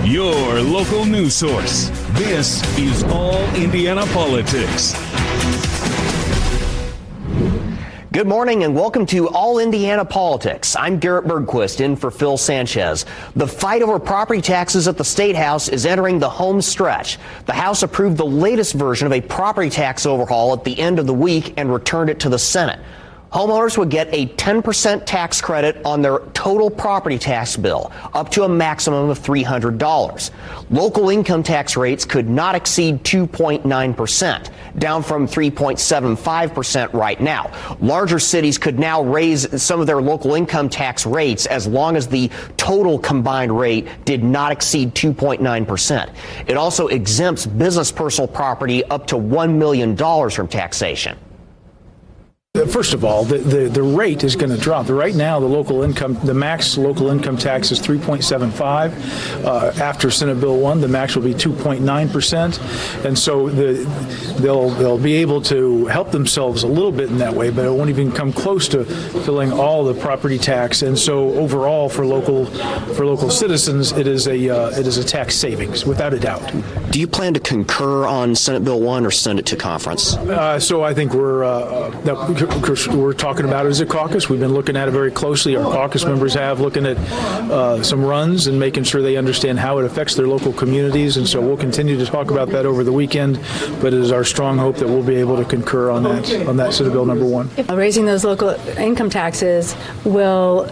your local news source. This is All Indiana Politics. Good morning and welcome to All Indiana Politics. I'm Garrett Bergquist in for Phil Sanchez. The fight over property taxes at the State House is entering the home stretch. The House approved the latest version of a property tax overhaul at the end of the week and returned it to the Senate. Homeowners would get a 10% tax credit on their total property tax bill, up to a maximum of $300. Local income tax rates could not exceed 2.9%, down from 3.75% right now. Larger cities could now raise some of their local income tax rates as long as the total combined rate did not exceed 2.9%. It also exempts business personal property up to $1 million from taxation. First of all, the rate is going to drop. Right now, the max local income tax is 3.75. After Senate Bill 1, the max will be 2.9%, and so they'll be able to help themselves a little bit in that way, but it won't even come close to filling all the property tax. And so overall, for local citizens, it is a tax savings without a doubt. Do you plan to concur on Senate Bill 1 or send it to conference? So I think we're talking about it as a caucus. We've been looking at it very closely. Our caucus members have, looking at some runs and making sure they understand how it affects their local communities. And so we'll continue to talk about that over the weekend. But it is our strong hope that we'll be able to concur on that Senate Bill number 1. Raising those local income taxes will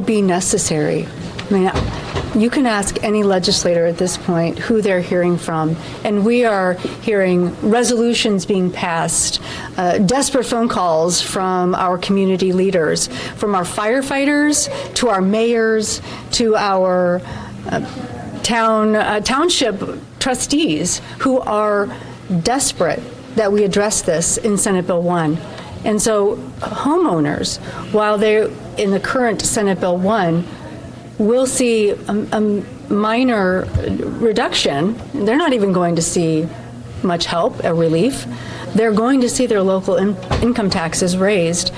be necessary. I mean, you can ask any legislator at this point who they're hearing from, and we are hearing resolutions being passed, desperate phone calls from our community leaders, from our firefighters to our mayors to our township trustees who are desperate that we address this in Senate Bill 1. And so homeowners, while they're in the current Senate Bill 1, we'll see a minor reduction. They're not even going to see much help, a relief. They're going to see their local income taxes raised.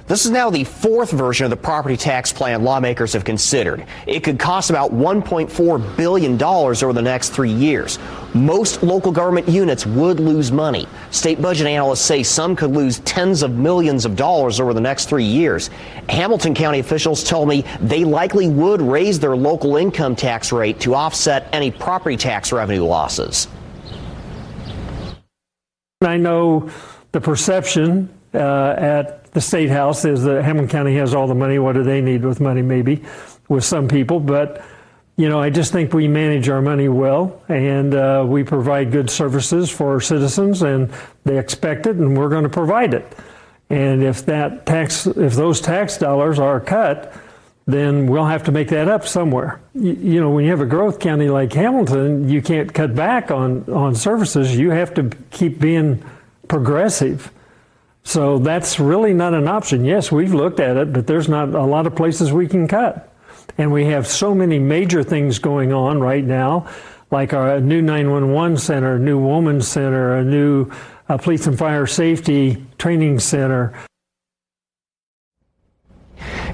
This is now the fourth version of the property tax plan lawmakers have considered. It could cost about $1.4 billion over the next 3 years. Most local government units would lose money. State budget analysts say some could lose tens of millions of dollars over the next 3 years. Hamilton County officials told me they likely would raise their local income tax rate to offset any property tax revenue losses. I know the perception at the State House is that Hamilton County has all the money. What do they need with money? Maybe with some people. But, I just think we manage our money well, and we provide good services for our citizens, and they expect it, and we're going to provide it. And if those tax dollars are cut, then we'll have to make that up somewhere. When you have a growth county like Hamilton, you can't cut back on services. You have to keep being progressive. So that's really not an option. Yes, we've looked at it, but there's not a lot of places we can cut. And we have so many major things going on right now, like our new 911 center, a new women's center, a new police and fire safety training center.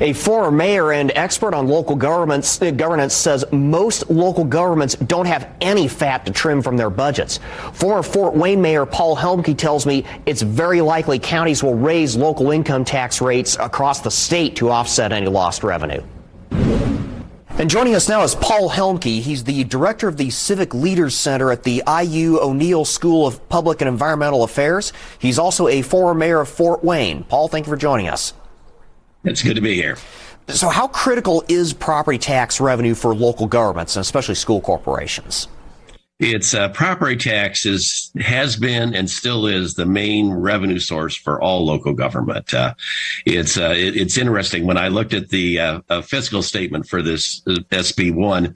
A former mayor and expert on local governance says most local governments don't have any fat to trim from their budgets. Former Fort Wayne Mayor Paul Helmke tells me it's very likely counties will raise local income tax rates across the state to offset any lost revenue. And joining us now is Paul Helmke. He's the director of the Civic Leaders Center at the IU O'Neill School of Public and Environmental Affairs. He's also a former mayor of Fort Wayne. Paul, thank you for joining us. It's good to be here. So how critical is property tax revenue for local governments, and especially school corporations? It's property taxes has been and still is the main revenue source for all local government. It's interesting. When I looked at the fiscal statement for this SB 1,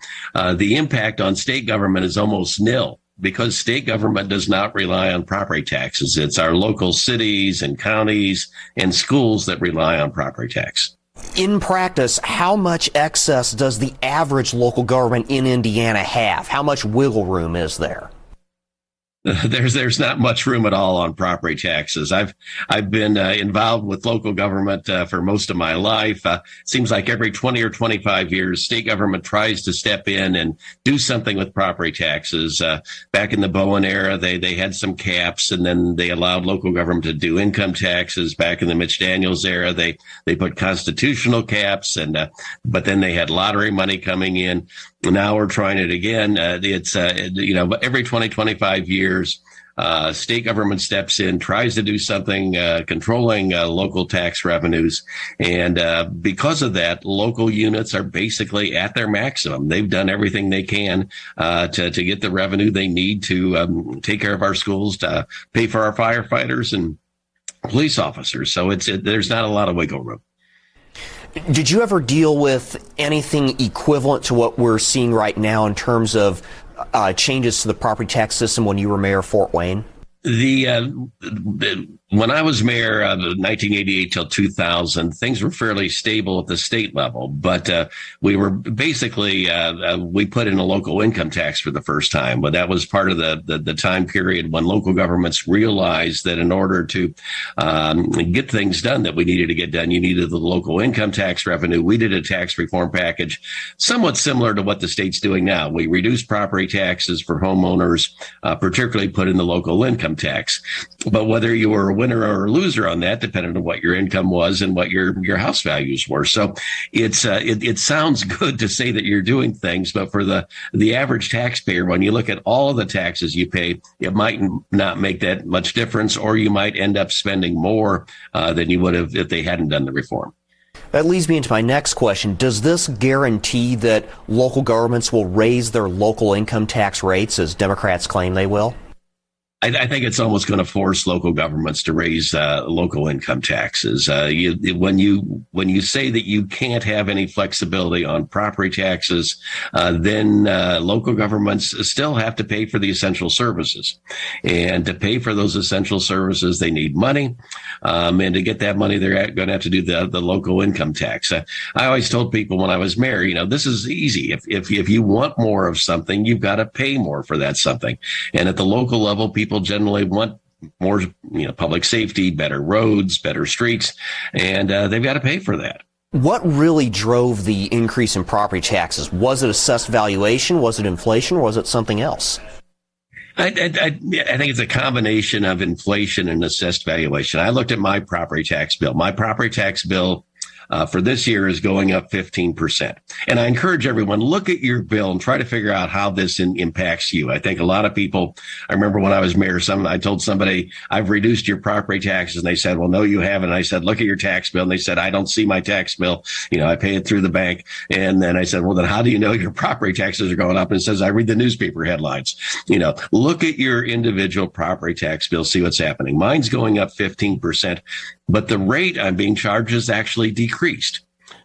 the impact on state government is almost nil, because state government does not rely on property taxes. It's our local cities and counties and schools that rely on property tax. In practice, how much excess does the average local government in Indiana have? How much wiggle room is there? there's not much room at all on property taxes. I've been involved with local government for most of my life. Seems like every 20 or 25 years, state government tries to step in and do something with property taxes. Back in the Bowen era, they had some caps, and then they allowed local government to do income taxes. Back in the Mitch Daniels era, they put constitutional caps, and but then they had lottery money coming in. Now we're trying it again. It's every 20, 25 years, state government steps in, tries to do something controlling local tax revenues. And because of that, local units are basically at their maximum. They've done everything they can to get the revenue they need to take care of our schools, to pay for our firefighters and police officers. So there's not a lot of wiggle room. Did you ever deal with anything equivalent to what we're seeing right now in terms of changes to the property tax system when you were mayor of Fort Wayne? When I was mayor of 1988 till 2000, things were fairly stable at the state level, but we were basically we put in a local income tax for the first time. But that was part of the time period when local governments realized that in order to get things done that we needed to get done, you needed the local income tax revenue. We did a tax reform package somewhat similar to what the state's doing now. We reduced property taxes for homeowners, particularly put in the local income tax. But whether you were a winner or a loser on that, depending on what your income was and what your house values were. So it sounds good to say that you're doing things, but for the average taxpayer, when you look at all of the taxes you pay, it might not make that much difference, or you might end up spending more than you would have if they hadn't done the reform. That leads me into my next question. Does this guarantee that local governments will raise their local income tax rates, as Democrats claim they will? I think it's almost going to force local governments to raise local income taxes. When you say that you can't have any flexibility on property taxes, then local governments still have to pay for the essential services. And to pay for those essential services, they need money. And to get that money, they're going to have to do the local income tax. I always told people when I was mayor, this is easy. If you want more of something, you've got to pay more for that something. And at the local level, people generally want more, public safety, better roads, better streets, and they've got to pay for that. What really drove the increase in property taxes? Was it assessed valuation? Was it inflation? Or was it something else? I think it's a combination of inflation and assessed valuation. I looked at my property tax bill. My property tax bill for this year is going up 15%. And I encourage everyone, look at your bill and try to figure out how this impacts you. I think a lot of people, I remember when I was mayor, I told somebody, I've reduced your property taxes. And they said, well, no, you haven't. And I said, look at your tax bill. And they said, I don't see my tax bill. I pay it through the bank. And then I said, well, then how do you know your property taxes are going up? And it says, I read the newspaper headlines. Look at your individual property tax bill, see what's happening. Mine's going up 15%. But the rate I'm being charged is actually decreased.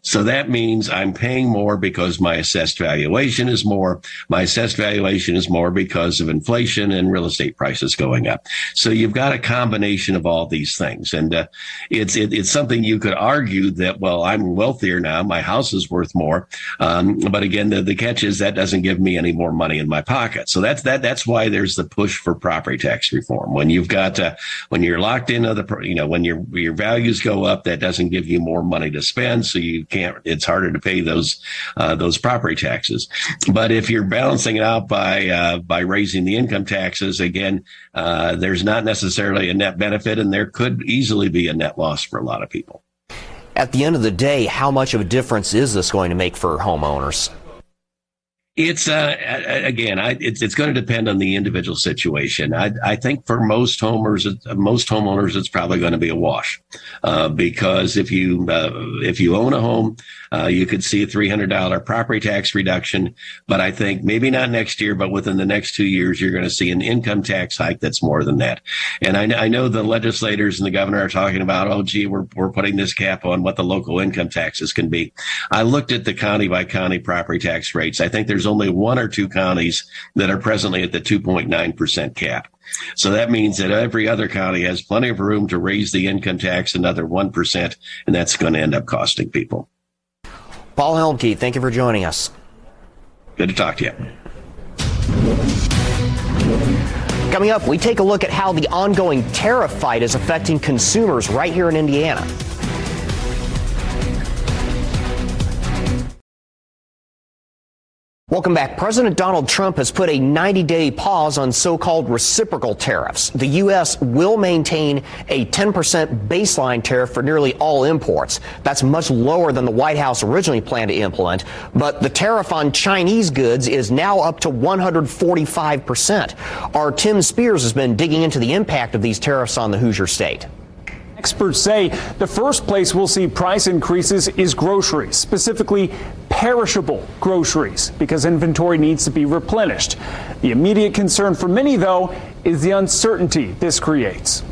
So that means I'm paying more because my assessed valuation is more. My assessed valuation is more because of inflation and real estate prices going up. So you've got a combination of all these things. And it's something you could argue that, well, I'm wealthier now. My house is worth more. But again, the catch is that doesn't give me any more money in my pocket. So that's why there's the push for property tax reform. When you've got, when you're locked into when your values go up, that doesn't give you more money to spend. So it's harder to pay those property taxes. But if you're balancing it out by raising the income taxes, again, there's not necessarily a net benefit, and there could easily be a net loss for a lot of people. At the end of the day, how much of a difference is this going to make for homeowners? It's it's going to depend on the individual situation. I think for most homeowners, it's probably going to be a wash, because if you own a home, you could see a $300 property tax reduction. But I think maybe not next year, but within the next 2 years, you're going to see an income tax hike that's more than that. And I know the legislators and the governor are talking about, oh, gee, we're putting this cap on what the local income taxes can be. I looked at the county by county property tax rates. I think there's only one or two counties that are presently at the 2.9% cap. So that means that every other county has plenty of room to raise the income tax another 1%, and that's going to end up costing people. Paul Helmke, thank you for joining us. Good to talk to you. Coming up, we take a look at how the ongoing tariff fight is affecting consumers right here in Indiana. Welcome back. President Donald Trump has put a 90-day pause on so-called reciprocal tariffs. The U.S. will maintain a 10% baseline tariff for nearly all imports. That's much lower than the White House originally planned to implement. But the tariff on Chinese goods is now up to 145%. Our Tim Spears has been digging into the impact of these tariffs on the Hoosier State. Experts say the first place we'll see price increases is groceries, specifically perishable groceries, because inventory needs to be replenished. The immediate concern for many, though, is the uncertainty this creates.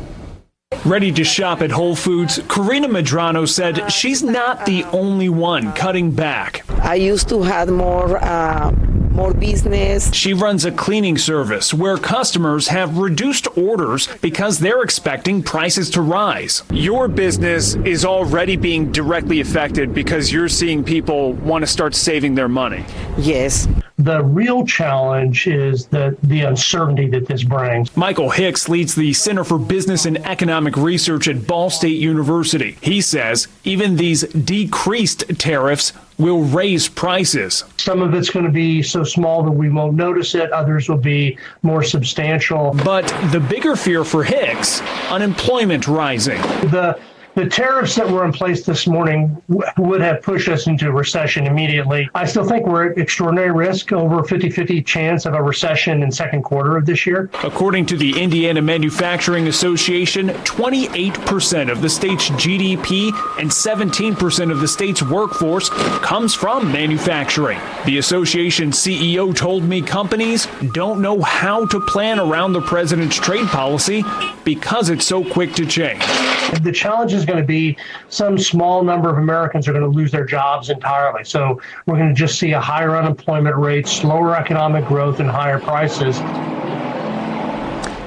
Ready to shop at Whole Foods, Karina Medrano said she's not the only one cutting back. I used to have more business. She runs a cleaning service where customers have reduced orders because they're expecting prices to rise. Your business is already being directly affected because you're seeing people want to start saving their money. Yes. The real challenge is the uncertainty that this brings. Michael Hicks leads the Center for Business and Economic Research at Ball State University. He says even these decreased tariffs will raise prices. Some of it's going to be so small that we won't notice it. Others will be more substantial. But the bigger fear for Hicks, unemployment rising. The tariffs that were in place this morning would have pushed us into a recession immediately. I still think we're at extraordinary risk, over a 50-50 chance of a recession in second quarter of this year. According to the Indiana Manufacturing Association, 28% of the state's GDP and 17% of the state's workforce comes from manufacturing. The association CEO told me companies don't know how to plan around the president's trade policy because it's so quick to change. The challenge is going to be some small number of Americans are going to lose their jobs entirely. So we're going to just see a higher unemployment rate, slower economic growth, and higher prices.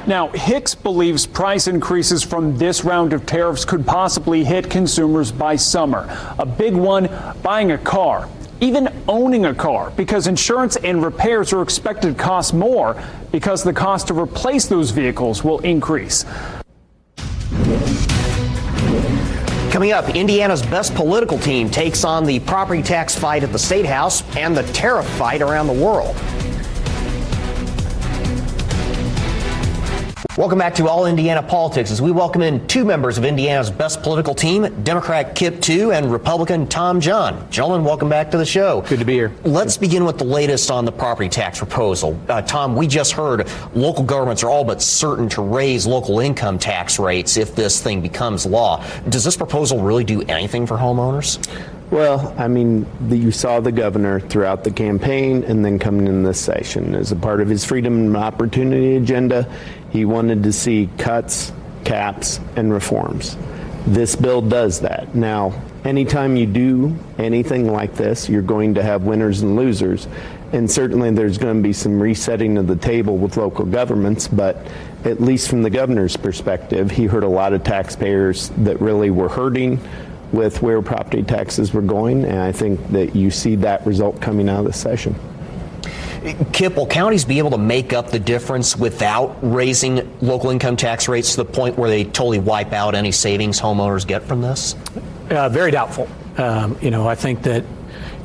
Now, Hicks believes price increases from this round of tariffs could possibly hit consumers by summer. A big one, buying a car, even owning a car, because insurance and repairs are expected to cost more because the cost to replace those vehicles will increase. Coming up, Indiana's best political team takes on the property tax fight at the State House and the tariff fight around the world. Welcome back to All Indiana Politics as we welcome in two members of Indiana's best political team, Democrat Kip Tu and Republican Tom John. Gentlemen, welcome back to the show. Good to be here. Let's begin with the latest on the property tax proposal. Tom, we just heard local governments are all but certain to raise local income tax rates if this thing becomes law. Does this proposal really do anything for homeowners? Well, I mean, you saw the governor throughout the campaign and then coming in this session. As a part of his freedom and opportunity agenda, he wanted to see cuts, caps, and reforms. This bill does that. Now, anytime you do anything like this, you're going to have winners and losers. And certainly there's going to be some resetting of the table with local governments, but at least from the governor's perspective, he heard a lot of taxpayers that really were hurting with where property taxes were going, and I think that you see that result coming out of the session. Kip, will counties be able to make up the difference without raising local income tax rates to the point where they totally wipe out any savings homeowners get from this? Very doubtful. I think that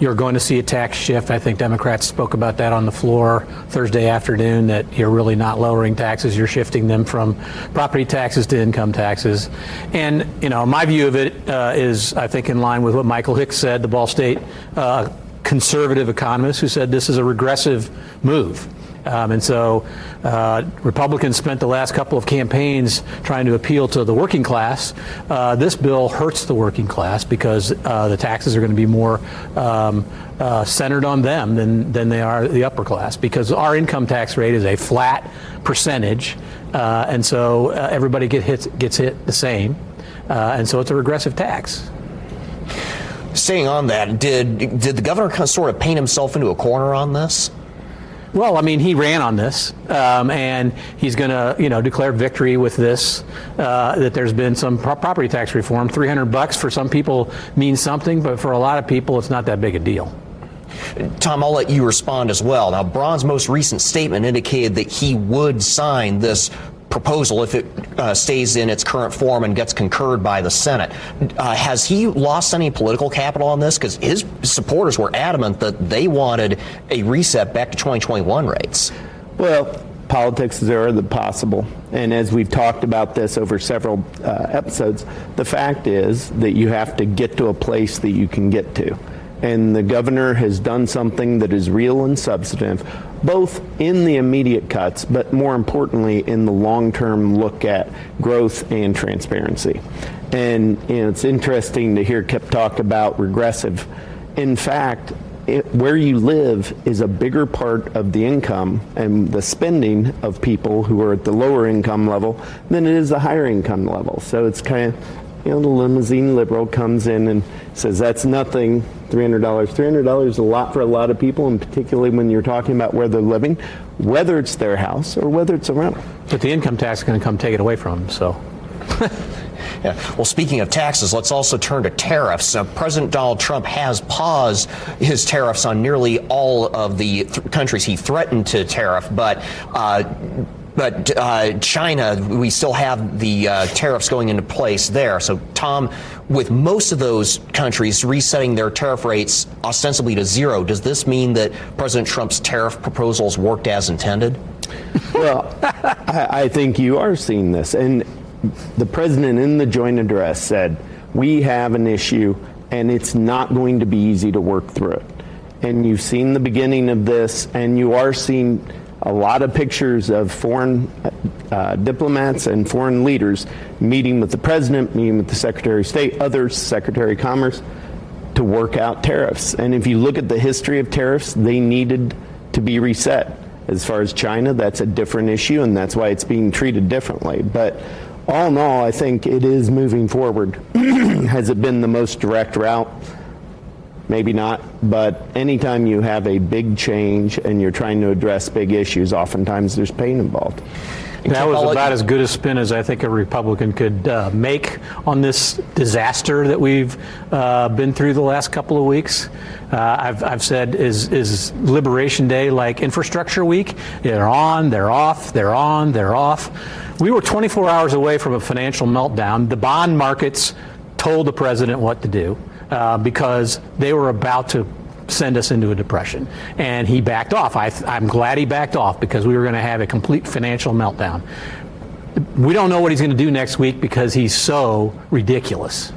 you're going to see a tax shift. I think Democrats spoke about that on the floor Thursday afternoon, that you're really not lowering taxes. You're shifting them from property taxes to income taxes. And, my view of it is, I think, in line with what Michael Hicks said, the Ball State conservative economist, who said this is a regressive move. And so Republicans spent the last couple of campaigns trying to appeal to the working class. This bill hurts the working class because the taxes are going to be more centered on them than they are the upper class, because our income tax rate is a flat percentage, and so everybody gets hit the same, and so it's a regressive tax. Staying on that, did the governor kind of sort of paint himself into a corner on this? Well, I mean, he ran on this, and he's going to, declare victory with this, that there's been some property tax reform. $300 for some people means something, but for a lot of people, it's not that big a deal. Tom, I'll let you respond as well. Now, Braun's most recent statement indicated that he would sign this proposal if it stays in its current form and gets concurred by the Senate. Has he lost any political capital on this? Because his supporters were adamant that they wanted a reset back to 2021 rates. Well, politics are the possible. And as we've talked about this over several episodes, the fact is that you have to get to a place that you can get to. And the governor has done something that is real and substantive, both in the immediate cuts, but more importantly, in the long-term look at growth and transparency. And it's interesting to hear Kip talk about regressive. In fact, where you live is a bigger part of the income and the spending of people who are at the lower income level than it is the higher income level. So it's kind of, the limousine liberal comes in and says, that's nothing, $300. $300 is a lot for a lot of people, and particularly when you're talking about where they're living, whether it's their house or whether it's a rental. But the income tax is going to come take it away from them, so. Yeah. Well, speaking of taxes, let's also turn to tariffs. President Donald Trump has paused his tariffs on nearly all of the countries he threatened to tariff, but China, we still have the tariffs going into place there. So, Tom, with most of those countries resetting their tariff rates ostensibly to zero, does this mean that President Trump's tariff proposals worked as intended? Well, I think you are seeing this. And the president in the joint address said, we have an issue and it's not going to be easy to work through it. And you've seen the beginning of this, and you are seeing a lot of pictures of foreign diplomats and foreign leaders meeting with the president, meeting with the Secretary of State, others, Secretary of Commerce, to work out tariffs. And if you look at the history of tariffs, they needed to be reset. As far as China, that's a different issue, and that's why it's being treated differently. But all in all, I think it is moving forward. Has it been the most direct route? Maybe not, but anytime you have a big change and you're trying to address big issues, oftentimes there's pain involved. That was about as good a spin as I think a Republican could make on this disaster that we've been through the last couple of weeks. I've said, is Liberation Day like Infrastructure Week? They're on, they're off, they're on, they're off. We were 24 hours away from a financial meltdown. The bond markets told the president what to do because they were about to send us into a depression. And he backed off. I'm glad he backed off because we were going to have a complete financial meltdown. We don't know what he's going to do next week because he's so ridiculous.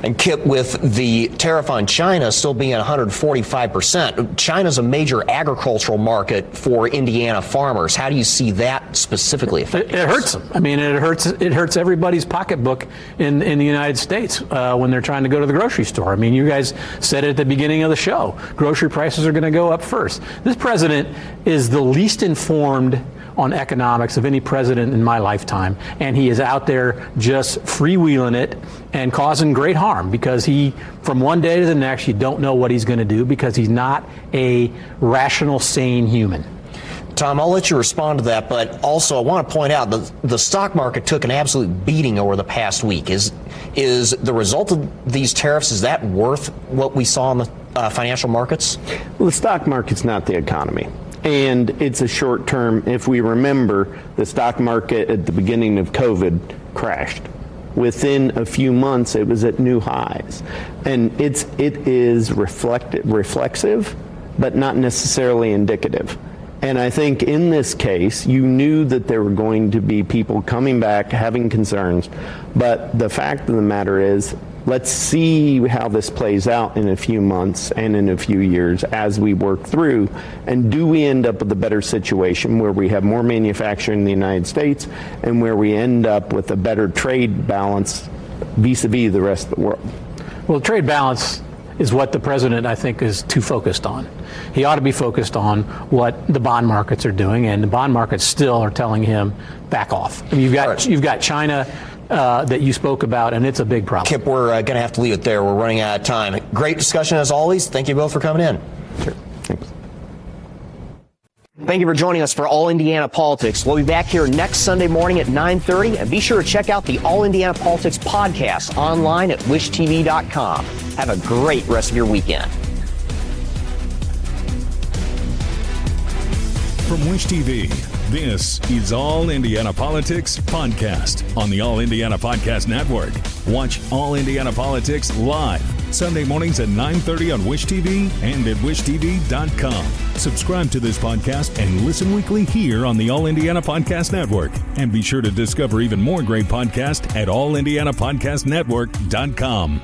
And Kip, with the tariff on China still being at 145%, China's a major agricultural market for Indiana farmers. How do you see that specifically affecting It hurts them. I mean, it hurts everybody's pocketbook in the United States when they're trying to go to the grocery store. I mean, you guys said it at the beginning of the show. Grocery prices are going to go up first. This president is the least informed on economics of any president in my lifetime, and he is out there just freewheeling it and causing great harm because from one day to the next, you don't know what he's going to do because he's not a rational, sane human. Tom, I'll let you respond to that, but also I want to point out that the stock market took an absolute beating over the past week. Is the result of these tariffs, is that worth what we saw in the financial markets? Well, the stock market's not the economy. And it's a short term. If we remember, the stock market at the beginning of COVID crashed. Within a few months, it was at new highs. And it is reflexive, but not necessarily indicative. And I think in this case, you knew that there were going to be people coming back, having concerns. But the fact of the matter is, let's see how this plays out in a few months and in a few years as we work through. And do we end up with a better situation where we have more manufacturing in the United States and where we end up with a better trade balance vis-a-vis the rest of the world? Well, trade balance is what the president, I think, is too focused on. He ought to be focused on what the bond markets are doing, and the bond markets still are telling him back off. I mean, you've got China that you spoke about, and it's a big problem. Kip, we're going to have to leave it there. We're running out of time. Great discussion as always. Thank you both for coming in. Sure. Thanks. Thank you for joining us for All Indiana Politics. We'll be back here next Sunday morning at 9:30, and be sure to check out the All Indiana Politics podcast online at wishtv.com. Have a great rest of your weekend. Wish TV. This is All Indiana Politics Podcast on the All Indiana Podcast Network. Watch All Indiana Politics live Sunday mornings at 9:30 on Wish TV and at wishtv.com. Subscribe to this podcast and listen weekly here on the All Indiana Podcast Network. And be sure to discover even more great podcasts at allindianapodcastnetwork.com.